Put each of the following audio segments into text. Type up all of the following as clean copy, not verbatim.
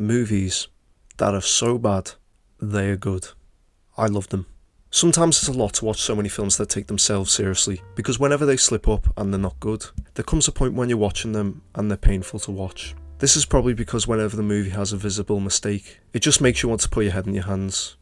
Movies that are so bad, they are good. I love them. Sometimes it's a lot to watch so many films that take themselves seriously, because whenever they slip up and they're not good, there comes a point when you're watching them and they're painful to watch. This is probably because whenever the movie has a visible mistake, it just makes you want to put your head in your hands.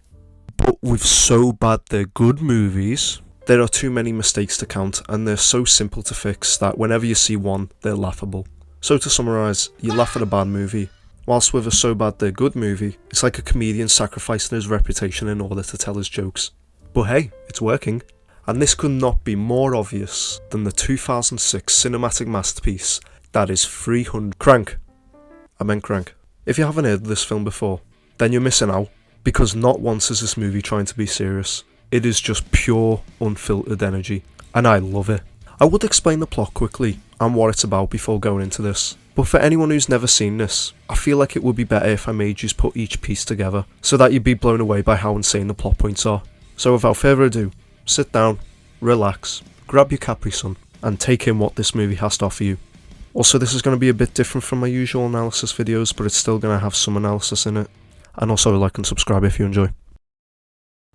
But with so bad they're good movies, there are too many mistakes to count, and they're so simple to fix that whenever you see one, they're laughable. So to summarise, you laugh at a bad movie, whilst with a so bad they're good movie, it's like a comedian sacrificing his reputation in order to tell his jokes. But hey, it's working. And this could not be more obvious than the 2006 cinematic masterpiece that is 300... Crank. I meant Crank. If you haven't heard of this film before, then you're missing out, because not once is this movie trying to be serious. It is just pure, unfiltered energy, and I love it. I would explain the plot quickly and what it's about before going into this, but for anyone who's never seen this, I feel like it would be better if I made you put each piece together, so that you'd be blown away by how insane the plot points are. So without further ado, sit down, relax, grab your Capri Sun, and take in what this movie has to offer you. Also, this is going to be a bit different from my usual analysis videos, but it's still going to have some analysis in it. And also like and subscribe if you enjoy.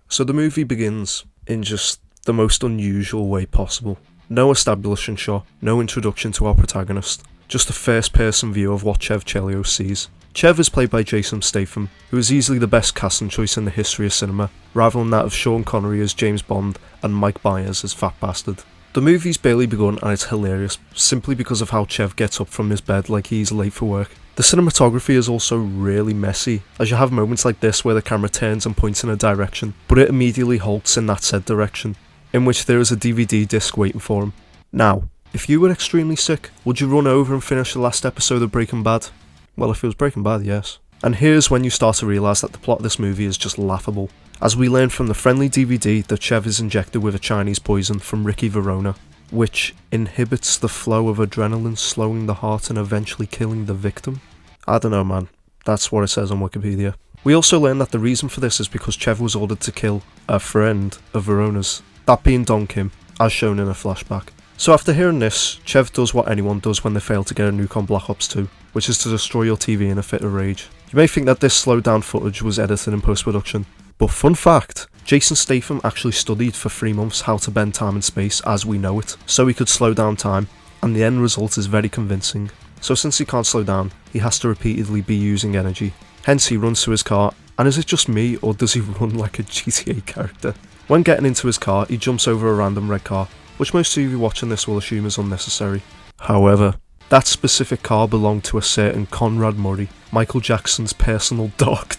So the movie begins in just the most unusual way possible. No establishing shot, no introduction to our protagonist, just a first person view of what Chev Chelios sees. Chev is played by Jason Statham, who is easily the best casting choice in the history of cinema, rivaling that of Sean Connery as James Bond and Mike Myers as Fat Bastard. The movie's barely begun and it's hilarious, simply because of how Chev gets up from his bed like he's late for work. The cinematography is also really messy, as you have moments like this where the camera turns and points in a direction, but it immediately halts in that said direction, in which there is a DVD disc waiting for him. Now, if you were extremely sick, would you run over and finish the last episode of Breaking Bad? Well, if it was Breaking Bad, yes. And here's when you start to realise that the plot of this movie is just laughable, as we learn from the friendly DVD that Chev is injected with a Chinese poison from Ricky Verona, which inhibits the flow of adrenaline, slowing the heart and eventually killing the victim. I don't know, man. That's what it says on Wikipedia. We also learn that the reason for this is because Chev was ordered to kill a friend of Verona's, that being Don Kim, as shown in a flashback. So after hearing this, Chev does what anyone does when they fail to get a nuke on Black Ops 2, which is to destroy your TV in a fit of rage. You may think that this slowed down footage was edited in post-production, but fun fact, Jason Statham actually studied for 3 months how to bend time and space as we know it, so he could slow down time, and the end result is very convincing. So since he can't slow down, he has to repeatedly be using energy. Hence he runs to his car, and is it just me or does he run like a GTA character? When getting into his car, he jumps over a random red car, which most of you watching this will assume is unnecessary. However, that specific car belonged to a certain Conrad Murray, Michael Jackson's personal dog,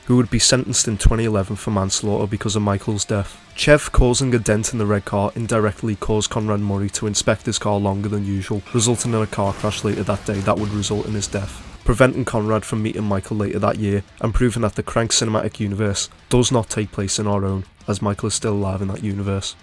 who would be sentenced in 2011 for manslaughter because of Michael's death. Chev causing a dent in the red car indirectly caused Conrad Murray to inspect his car longer than usual, resulting in a car crash later that day that would result in his death, preventing Conrad from meeting Michael later that year and proving that the Crank cinematic universe does not take place in our own, as Michael is still alive in that universe.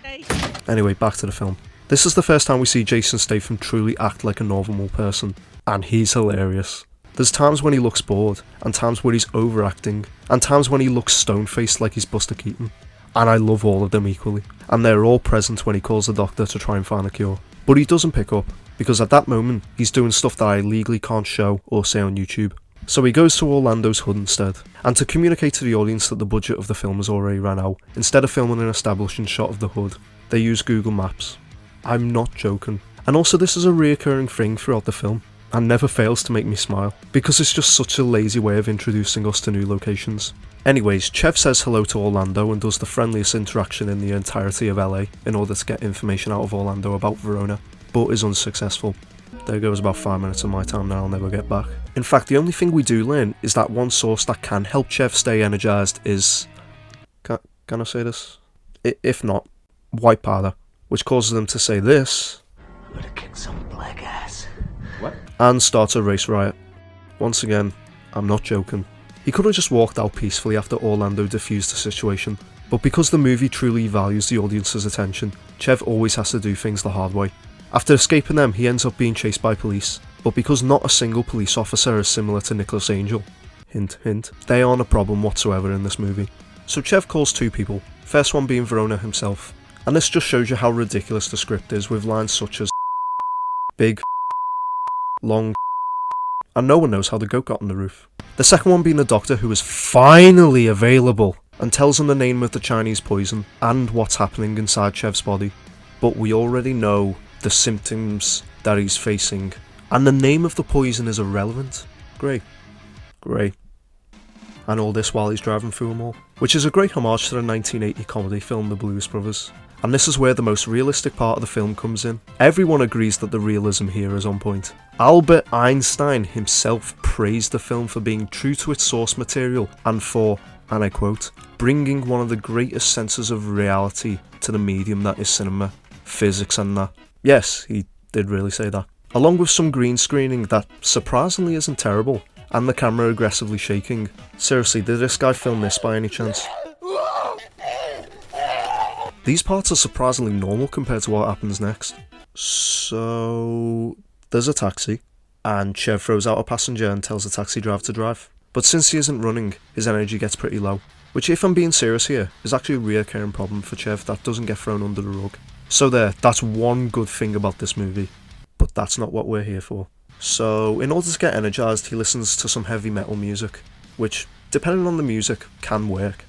Anyway, back to the film. This is the first time we see Jason Statham truly act like a normal person, and he's hilarious. There's times when he looks bored, and times when he's overacting, and times when he looks stone-faced like he's Buster Keaton. And I love all of them equally, and they're all present when he calls the doctor to try and find a cure. But he doesn't pick up, because at that moment, he's doing stuff that I legally can't show or say on YouTube. So he goes to Orlando's hood instead, and to communicate to the audience that the budget of the film has already ran out, instead of filming an establishing shot of the hood, they use Google Maps. I'm not joking. And also this is a reoccurring thing throughout the film, and never fails to make me smile, because it's just such a lazy way of introducing us to new locations. Anyways, Chev says hello to Orlando and does the friendliest interaction in the entirety of LA in order to get information out of Orlando about Verona, but is unsuccessful. There goes about 5 minutes of my time that I'll never get back. In fact, the only thing we do learn is that one source that can help Chev stay energised is... Can I say this? If not, white powder, which causes them to say this... I'm gonna kick some black ass. What? And starts a race riot. Once again, I'm not joking. He could have just walked out peacefully after Orlando defused the situation, but because the movie truly values the audience's attention, Chev always has to do things the hard way. After escaping them, he ends up being chased by police, but because not a single police officer is similar to Nicholas Angel, hint hint, they aren't a problem whatsoever in this movie. So Chev calls 2 people, first one being Verona himself, and this just shows you how ridiculous the script is with lines such as big, long, and no one knows how the goat got on the roof. The second one being the doctor, who is finally available and tells him the name of the Chinese poison and what's happening inside Chev's body. But we already know the symptoms that he's facing, and the name of the poison is irrelevant. Great. And all this while he's driving through a mall, which is a great homage to the 1980 comedy film The Blues Brothers. And this is where the most realistic part of the film comes in. Everyone agrees that the realism here is on point. Albert Einstein himself praised the film for being true to its source material and for, and I quote, bringing one of the greatest senses of reality to the medium that is cinema, physics and that. Yes, he did really say that. Along with some green screening that surprisingly isn't terrible, and the camera aggressively shaking. Seriously, did this guy film this by any chance? These parts are surprisingly normal compared to what happens next. So, there's a taxi, and Chev throws out a passenger and tells the taxi driver to drive. But since he isn't running, his energy gets pretty low, which, if I'm being serious here, is actually a reoccurring problem for Chev that doesn't get thrown under the rug. So that's one good thing about this movie, but that's not what we're here for. So, in order to get energized, he listens to some heavy metal music, which, depending on the music, can work.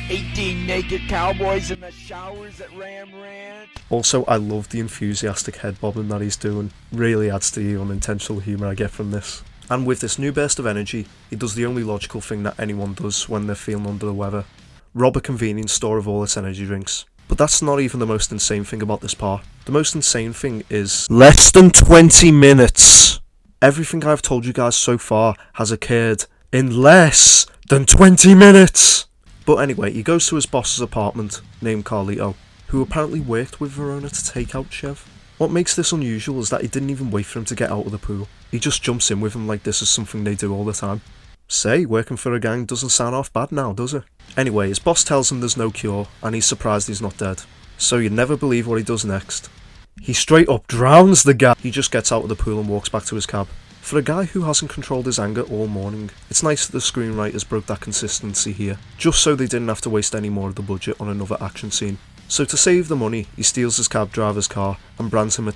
18 naked cowboys in the showers at Ram Ranch. Also, I love the enthusiastic head bobbing that he's doing. Really adds to the unintentional humour I get from this. And with this new burst of energy, he does the only logical thing that anyone does when they're feeling under the weather. Rob a convenience store of all its energy drinks. But that's not even the most insane thing about this part. The most insane thing is less than 20 minutes. Everything I've told you guys so far has occurred in less than 20 minutes. But anyway, he goes to his boss's apartment, named Carlito, who apparently worked with Verona to take out Chev. What makes this unusual is that he didn't even wait for him to get out of the pool. He just jumps in with him like this is something they do all the time. Say, working for a gang doesn't sound half bad now, does it? Anyway, his boss tells him there's no cure, and he's surprised he's not dead. So you'd never believe what he does next. He straight up drowns the guy. He just gets out of the pool and walks back to his cab. For a guy who hasn't controlled his anger all morning, it's nice that the screenwriters broke that consistency here, just so they didn't have to waste any more of the budget on another action scene. So to save the money, he steals his cab driver's car and brands him a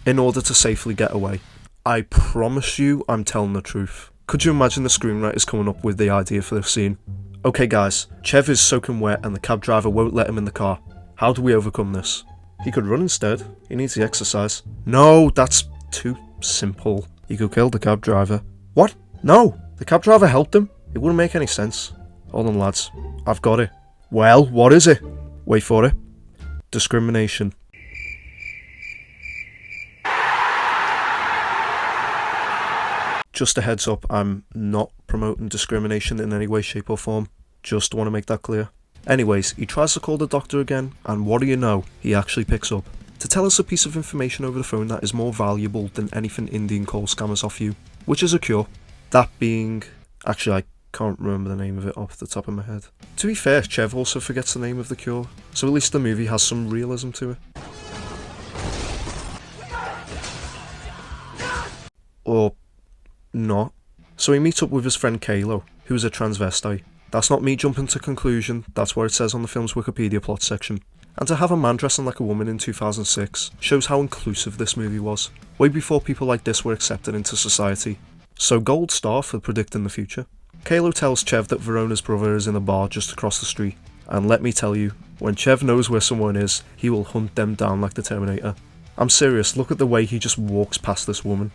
in order to safely get away. I promise you I'm telling the truth. Could you imagine the screenwriters coming up with the idea for this scene? Okay guys, Chev is soaking wet and the cab driver won't let him in the car. How do we overcome this? He could run instead. He needs the exercise. No, that's too simple. He could kill the cab driver. What? No! The cab driver helped him? It wouldn't make any sense. Hold on lads. I've got it. Well, what is it? Wait for it. Discrimination. Just a heads up, I'm not promoting discrimination in any way, shape or form. Just want to make that clear. Anyways, he tries to call the doctor again, and what do you know, he actually picks up. To tell us a piece of information over the phone that is more valuable than anything Indian call scammers offer you, which is a cure. That being... actually, I can't remember the name of it off the top of my head. To be fair, Chev also forgets the name of the cure, so at least the movie has some realism to it. Or... not. So he meets up with his friend Kalo, who is a transvestite. That's not me jumping to conclusion, that's what it says on the film's Wikipedia plot section. And to have a man dressing like a woman in 2006 shows how inclusive this movie was, way before people like this were accepted into society. So gold star for predicting the future. Kalo tells Chev that Verona's brother is in a bar just across the street, and let me tell you, when Chev knows where someone is, he will hunt them down like the Terminator. I'm serious, look at the way he just walks past this woman.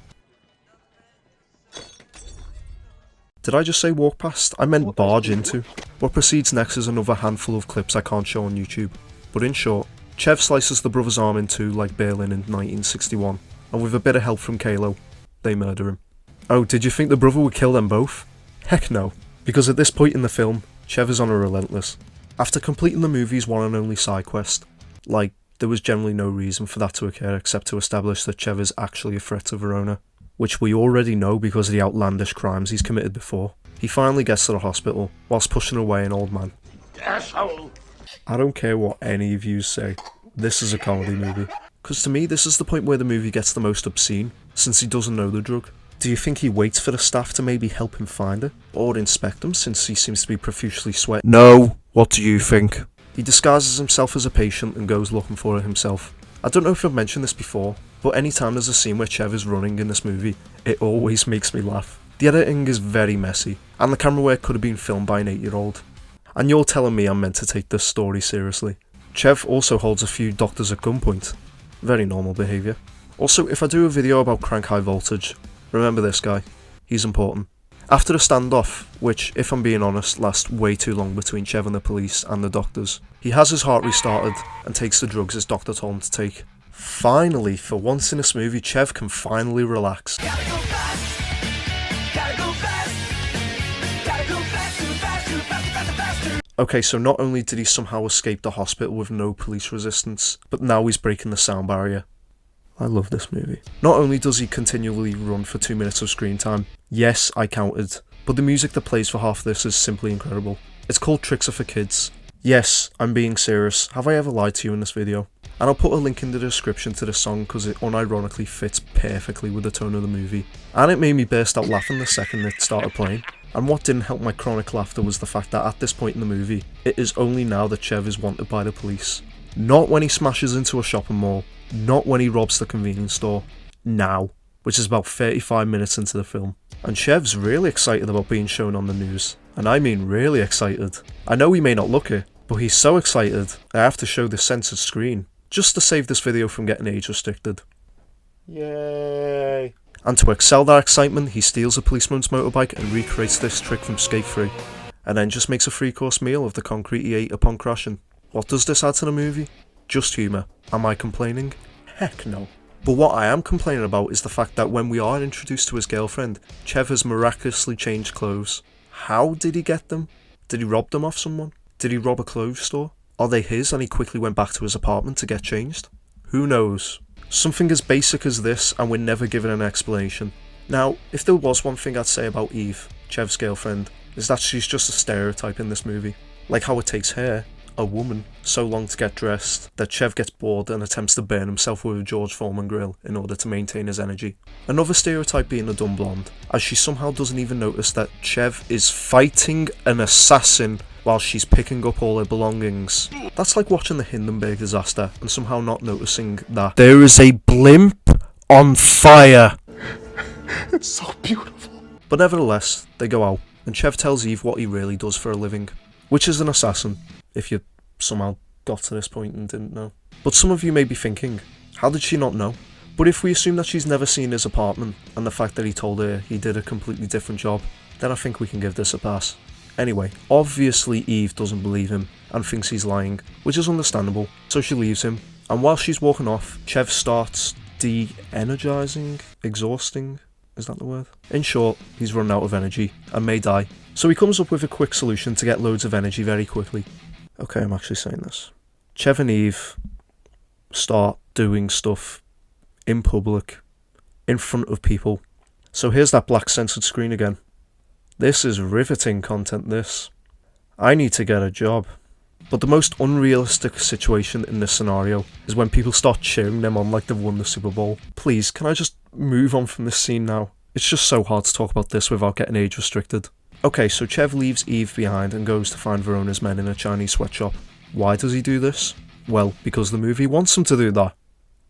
Did I just say walk past? I meant barge into. What proceeds next is another handful of clips I can't show on YouTube. But in short, Chev slices the brother's arm in two like Berlin in 1961, and with a bit of help from Kalo, they murder him. Oh, did you think the brother would kill them both? Heck no, because at this point in the film, Chev is on a relentless. After completing the movie's one and only side quest, there was generally no reason for that to occur except to establish that Chev is actually a threat to Verona, which we already know because of the outlandish crimes he's committed before. He finally gets to the hospital, whilst pushing away an old man. Asshole! I don't care what any of you say, this is a comedy movie. Because to me, this is the point where the movie gets the most obscene, since he doesn't know the drug. Do you think he waits for the staff to maybe help him find it? Or inspect him, since he seems to be profusely sweating? No! What do you think? He disguises himself as a patient and goes looking for it himself. I don't know if I've mentioned this before, but anytime there's a scene where Chev is running in this movie, it always makes me laugh. The editing is very messy, and the camera work could have been filmed by an 8-year-old. And you're telling me I'm meant to take this story seriously. Chev also holds a few doctors at gunpoint. Very normal behaviour. Also, if I do a video about Crank High Voltage, remember this guy. He's important. After the standoff, which, if I'm being honest, lasts way too long between Chev and the police and the doctors, he has his heart restarted and takes the drugs his doctor told him to take. Finally, for once in this movie, Chev can finally relax. Gotta go fast. Gotta go fast. Gotta go faster, faster, faster, faster, faster. Okay, so not only did he somehow escape the hospital with no police resistance, but now he's breaking the sound barrier. I love this movie. Not only does he continually run for 2 minutes of screen time, yes, I counted, but the music that plays for half of this is simply incredible. It's called Tricks Are for Kids. Yes, I'm being serious. Have I ever lied to you in this video? And I'll put a link in the description to the song because it unironically fits perfectly with the tone of the movie. And it made me burst out laughing the second it started playing. And what didn't help my chronic laughter was the fact that at this point in the movie, it is only now that Chev is wanted by the police. Not when he smashes into a shopping mall, not when he robs the convenience store, now, which is about 35 minutes into the film. And Chev's really excited about being shown on the news, and I mean really excited. I know he may not look it, but he's so excited I have to show the censored screen, just to save this video from getting age restricted. Yay! And to excel that excitement, he steals a policeman's motorbike and recreates this trick from Skate 3, and then just makes a 3-course meal of the concrete he ate upon crashing. What does this add to the movie? Just humour. Am I complaining? Heck no. But what I am complaining about is the fact that when we are introduced to his girlfriend, Chev has miraculously changed clothes. How did he get them? Did he rob them off someone? Did he rob a clothes store? Are they his and he quickly went back to his apartment to get changed? Who knows? Something as basic as this and we're never given an explanation. Now, if there was one thing I'd say about Eve, Chev's girlfriend, is that she's just a stereotype in this movie. Like how it takes her, a woman, so long to get dressed that Chev gets bored and attempts to burn himself with a George Foreman grill in order to maintain his energy. Another stereotype being a dumb blonde, as she somehow doesn't even notice that Chev is fighting an assassin while she's picking up all her belongings. That's like watching the Hindenburg disaster and somehow not noticing that there is a blimp on fire. It's so beautiful. But nevertheless, they go out, and Chev tells Eve what he really does for a living, which is an assassin, if you somehow got to this point and didn't know. But some of you may be thinking, how did she not know? But if we assume that she's never seen his apartment, and the fact that he told her he did a completely different job, then I think we can give this a pass. Anyway, obviously Eve doesn't believe him, and thinks he's lying, which is understandable, so she leaves him, and while she's walking off, Chev starts de-energizing, exhausting, is that the word? In short, he's run out of energy, and may die. So he comes up with a quick solution to get loads of energy very quickly. Okay, I'm actually saying this. Chev and Eve start doing stuff in public, in front of people. So here's that black censored screen again. This is riveting content, this. I need to get a job. But the most unrealistic situation in this scenario is when people start cheering them on like they've won the Super Bowl. Please, can I just move on from this scene now? It's just so hard to talk about this without getting age restricted. Okay, so Chev leaves Eve behind and goes to find Verona's men in a Chinese sweatshop. Why does he do this? Well, because the movie wants him to do that.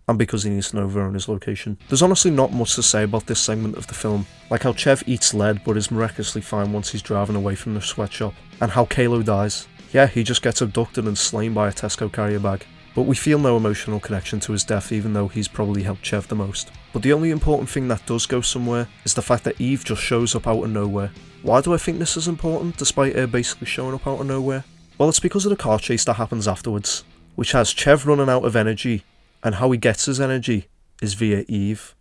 And because he needs to know Verona's location. There's honestly not much to say about this segment of the film, like how Chev eats lead but is miraculously fine once he's driving away from the sweatshop, and how Kalo dies. Yeah, he just gets abducted and slain by a Tesco carrier bag. But we feel no emotional connection to his death even though he's probably helped Chev the most. But the only important thing that does go somewhere is the fact that Eve just shows up out of nowhere. Why do I think this is important despite her basically showing up out of nowhere? Well, it's because of the car chase that happens afterwards, which has Chev running out of energy, and how he gets his energy is via Eve.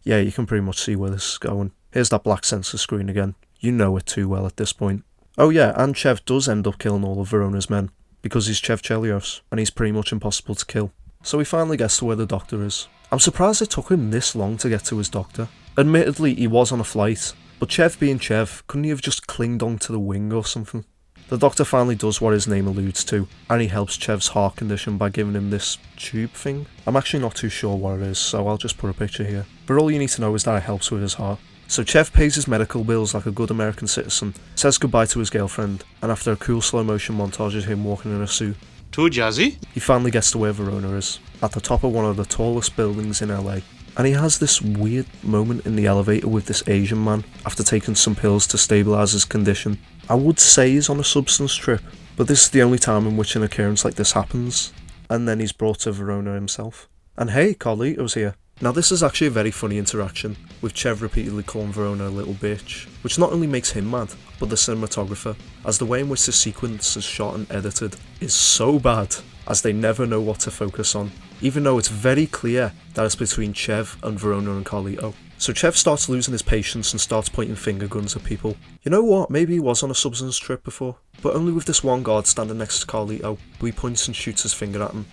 Yeah, you can pretty much see where this is going. Here's that black sensor screen again. You know it too well at this point. Oh yeah, and Chev does end up killing all of Verona's men, because he's Chev Chelios, and he's pretty much impossible to kill. So he finally gets to where the doctor is. I'm surprised it took him this long to get to his doctor. Admittedly, he was on a flight, but Chev being Chev, couldn't he have just clinged onto the wing or something? The doctor finally does what his name alludes to, and he helps Chev's heart condition by giving him this tube thing. I'm actually not too sure what it is, so I'll just put a picture here. But all you need to know is that it helps with his heart. So Chev pays his medical bills like a good American citizen, says goodbye to his girlfriend, and after a cool slow motion montage of him walking in a suit, Too jazzy? he finally gets to where Verona is, at the top of one of the tallest buildings in LA. And he has this weird moment in the elevator with this Asian man after taking some pills to stabilise his condition. I would say he's on a substance trip, but this is the only time in which an occurrence like this happens. And then he's brought to Verona himself. And hey, Carlito's here. Now this is actually a very funny interaction, with Chev repeatedly calling Verona a little bitch, which not only makes him mad, but the cinematographer, as the way in which the sequence is shot and edited is so bad, as they never know what to focus on, even though it's very clear that it's between Chev and Verona and Carlito. So Chev starts losing his patience and starts pointing finger guns at people. You know what, maybe he was on a substance trip before, but only with this one guard standing next to Carlito, who he points and shoots his finger at him.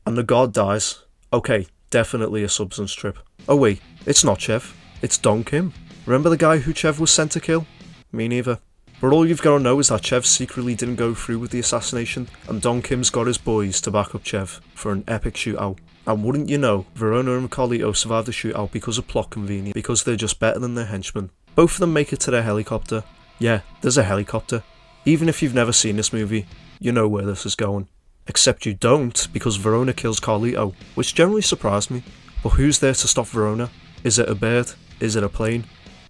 And the guard dies. Okay, definitely a substance trip. Oh wait, it's not Chev, it's Don Kim. Remember the guy who Chev was sent to kill? Me neither. But all you've got to know is that Chev secretly didn't go through with the assassination, and Don Kim's got his boys to back up Chev for an epic shootout. And wouldn't you know, Verona and Carlito survived the shootout because of plot convenience, because they're just better than their henchmen. Both of them make it to their helicopter. Yeah, there's a helicopter. Even if you've never seen this movie, you know where this is going. Except you don't, because Verona kills Carlito, which generally surprised me. But who's there to stop Verona? Is it a bird? Is it a plane?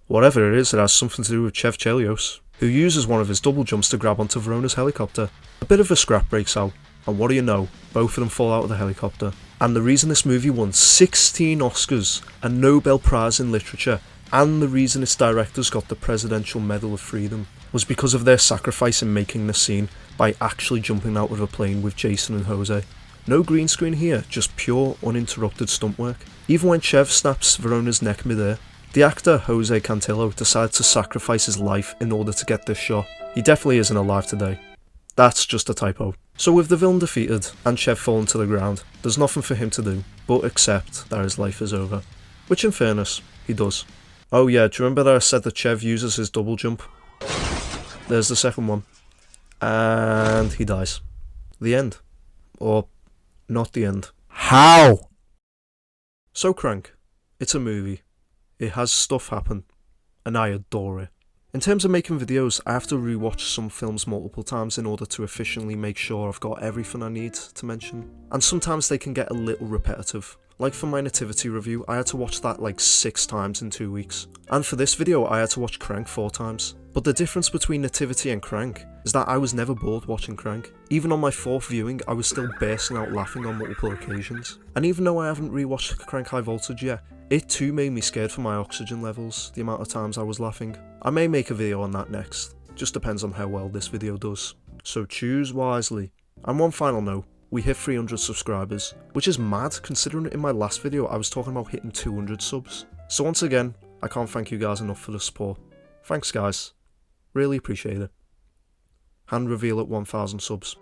Whatever it is, it has something to do with Chev Chelios, who uses one of his double jumps to grab onto Verona's helicopter. A bit of a scrap breaks out, and what do you know, both of them fall out of the helicopter. And the reason this movie won 16 Oscars, a Nobel Prize in Literature, and the reason its directors got the Presidential Medal of Freedom, was because of their sacrifice in making the scene by actually jumping out of a plane with Jason and Jose. No green screen here, just pure uninterrupted stunt work. Even when Chev snaps Verona's neck midair, the actor Jose Cantillo decides to sacrifice his life in order to get this shot. He definitely isn't alive today. That's just a typo. So with the villain defeated and Chev fallen to the ground, there's nothing for him to do but accept that his life is over. Which in fairness, he does. Oh yeah, do you remember that I said that Chev uses his double jump? There's the second one. And he dies. The end. Or not the end. How? So Crank. It's a movie. It has stuff happen. And I adore it. In terms of making videos, I have to rewatch some films multiple times in order to efficiently make sure I've got everything I need to mention. And sometimes they can get a little repetitive. Like for my Nativity review, I had to watch that like 6 times in 2 weeks. And for this video, I had to watch Crank 4 times. But the difference between Nativity and Crank is that I was never bored watching Crank. Even on my 4th viewing, I was still bursting out laughing on multiple occasions. And even though I haven't rewatched Crank High Voltage yet, it too made me scared for my oxygen levels, the amount of times I was laughing. I may make a video on that next, just depends on how well this video does. So choose wisely. And one final note, we hit 300 subscribers, which is mad considering in my last video I was talking about hitting 200 subs. So once again, I can't thank you guys enough for the support. Thanks guys, really appreciate it. Hand reveal at 1000 subs.